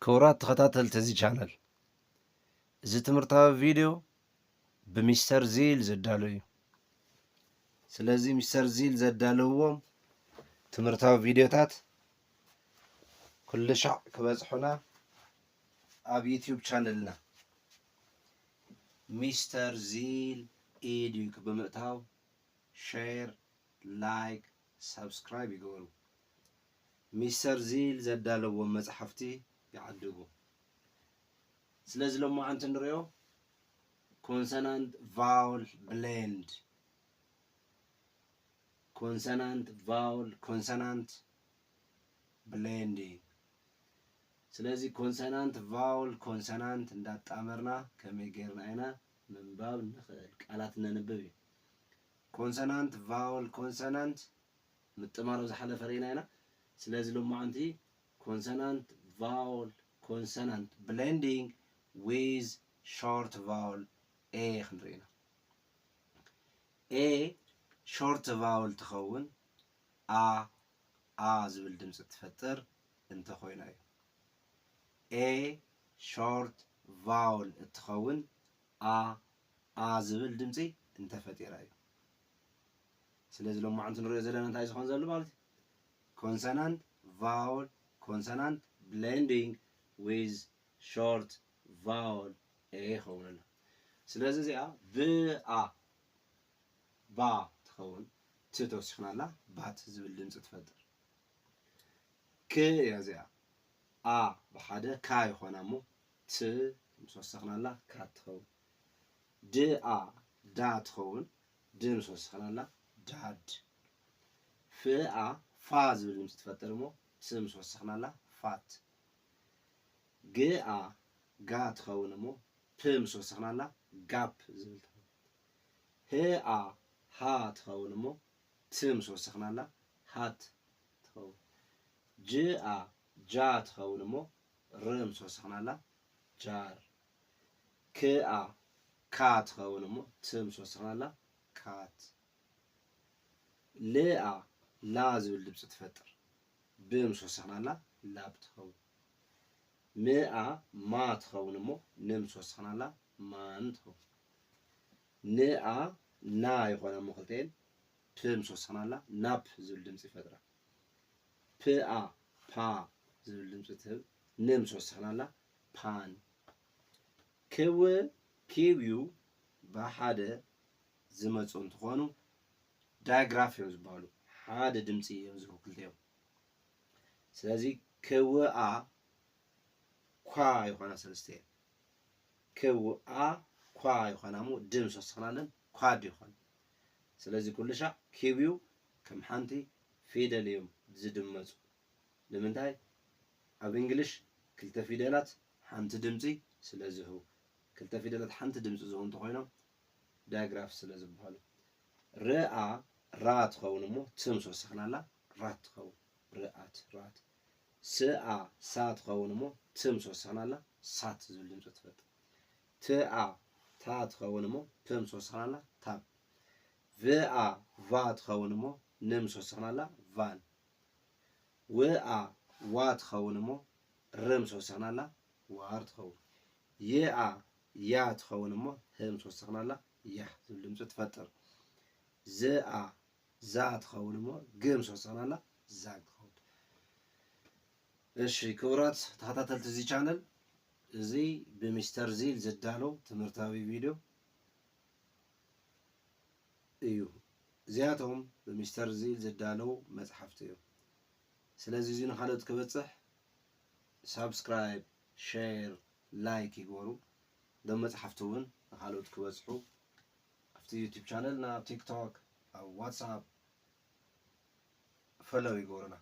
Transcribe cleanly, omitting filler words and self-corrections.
ክቡራት ተኸታተልቲ እዚ ቻናል እዚ ትምህርታዊ ቪድዮ ብሚስተር ዚል ዘዳሎ እዩ። ስለዚ ሚስተር ዚል ዘዳለዎም ትምህርታዊ ቪድዮታት ኩሉ ሻዕ ክበፅሑና ኣብ ዩቲዩብ ቻነልና ሚስተር ዚል ኢድዩ ብምእታው ሼር፣ ላይክ፣ ሰብስክራይብ ይገበሩ። ሚስተር ዚል ዘዳለዎም መፅሓፍቲ ይዓድጉ። ስለዚ ሎማዓንቲ ንሪኦ ኮንሰናንት ቫውል ብሌንድ ኮንሰናንት ብሌንዲንግ። ስለዚ ኮንሰናንት ቫውል ኮንሰናንት እንዳጣመርና ከመይ ጌርና ኢና ምንባብ ንኽእል ቃላት ነንብብ እዩ። ኮንሰናንት ቫውል ኮንሰናንት ምጥማር ዝሓለፈ ርኢና ኢና። ስለዚ ሎማዓንቲ ኮንሰናንት ቫውል ኮንሰናንት ብሌንዲንግ ዊዝ ሾርት ቫውል ኤ ክንርኢና። ኤ ሾርት ቫውል ትኸውን አ ዝብል ድምፂ ትፈጥር እንተኮይና እዩ። ኤ ሾርት ቫውል እትኸውን አ ዝብል ድምፂ እንተፈጢራ እዩ። ስለዚ ሎማዓንቲ ንሪኦ ዘለና እንታይ ዝኾን ዘሎ ማለት እዩ ኮንሰናንት ቫውል ኮንሰናንት ብሌንዲንግ ዊዝ ሾርት ቫውል ኤ ይኸውን ኣሎ። ስለዚ እዚኣ ብአ ባ ትኸውን ት ተወሲኽናላ ባት ዝብል ድምፂ ትፈጥር። ክ እያ እዚኣ አ ብሓደ ካ ይኾና እሞ ት ምስ ወሰኽናላ ካ ትኸውን። ድአ ዳ ትኸውን ድ ምስ ወሰኽናላ ዳድ። ፍአ ፋ ዝብል ድምፂ ትፈጥር እሞ ት ምስ ወሰኽናላ ፋት። ግአ ጋ ትኸውን እሞ ፕ ምስ ወሰኽናላ ጋፕ ዝብል ትኸውን። ህአ ሃ ትኸውን እሞ ት ምስ ወሰኽናላ ሃት ትኸውን። ጅአ ጃ ትኸውን እሞ ር ምስ ወሰኽናላ ጃር። ክአ ካ ትኸውን እሞ ት ምስ ወሰኽናላ ካት። ልአ ላ ዝብል ድምፂ ትፈጥር ብ ምስ ወሰኽናላ ላብ ትኸውን። ምአ ማ ትኸውን እሞ ን ምስ ወሰኽናላ ማን ትኸውን። ንአ ና ይኾና እሞ ክልተን ፕ ምስ ወሰኽናላ ናፕ ዝብል ድምፂ ይፈጥራ። ፕአ ፓ ዝብል ድምፂ ትህብ ን ምስ ወሰኽናላ ፓን። ክው ኪውዩ ብሓደ ዝመፁ እንትኾኑ ዳይግራፍ እዮም ዝበሃሉ ሓደ ድምፂ እዮም ዝህቡ ክልቲኦም። ስለዚ ክውአ ኳ ይኾና ሰለስተ እየን። ክውአ ኳ ይኾና እሞ ድ ምስ ወሰኽናለን ኳድ ይኾን። ስለዚ ኩሉ ሻዕ ኪውዩ ከም ሓንቲ ፊደል እዮም ዝድመፁ። ንምንታይ ኣብ እንግሊሽ ክልተ ፊደላት ሓንቲ ድምፂ ስለ ዝህቡ ክልተ ፊደላት ሓንቲ ድምፂ ዝህቡ እንተኮይኖም ዳይግራፍ ስለ ዝበሃሉ። ርአ ራ ትኸውን እሞ ት ምስ ወሰኽናላ ራት ትኸውን ርአት ራት። ስአ ሳ ትኸውን እሞ ት ምስ ወሰኽናላ ሳት ዝብል ድምፂ ትፈጥር። ትአ ታ ትኸውን እሞ ፕ ምስ ወሰኽናላ ታብ። vአ ቫ ትኸውን እሞ ን ምስ ወሰኽናላ ቫን። ውአ ዋ ትኸውን እሞ ር ምስ ወሰኽናላ ዋር ትኸውን። ይአ ያ ትኸውን እሞ ህ ምስ ወሰኽናላ ያህ ዝብል ድምፂ ትፈጥር። ዝአ ዛ ትኸውን እሞ ግ ምስ ወሰኽናላ ዛግ ትኸውን። እሺ ክቡራት ተኸታተልቲ እዚ ቻነል እዚ ብሚስተር ዚል ዝዳሎ ትምህርታዊ ቪድዮ እዩ። እዚኣቶም ብሚስተር ዚል ዝዳለው መፅሓፍቲ እዮም። ስለዚ እዚ ንካልኦት ክበፅሕ ሳብስክራይብ፣ ሼር፣ ላይክ ይግበሩ። እዞም መፅሓፍቲ እውን ንካልኦት ክበፅሑ ኣብቲ ዩቲዩብ ቻነል ኣብ ቲክቶክ ኣብ ዋትስኣፕ ፈለው ይግበሩና።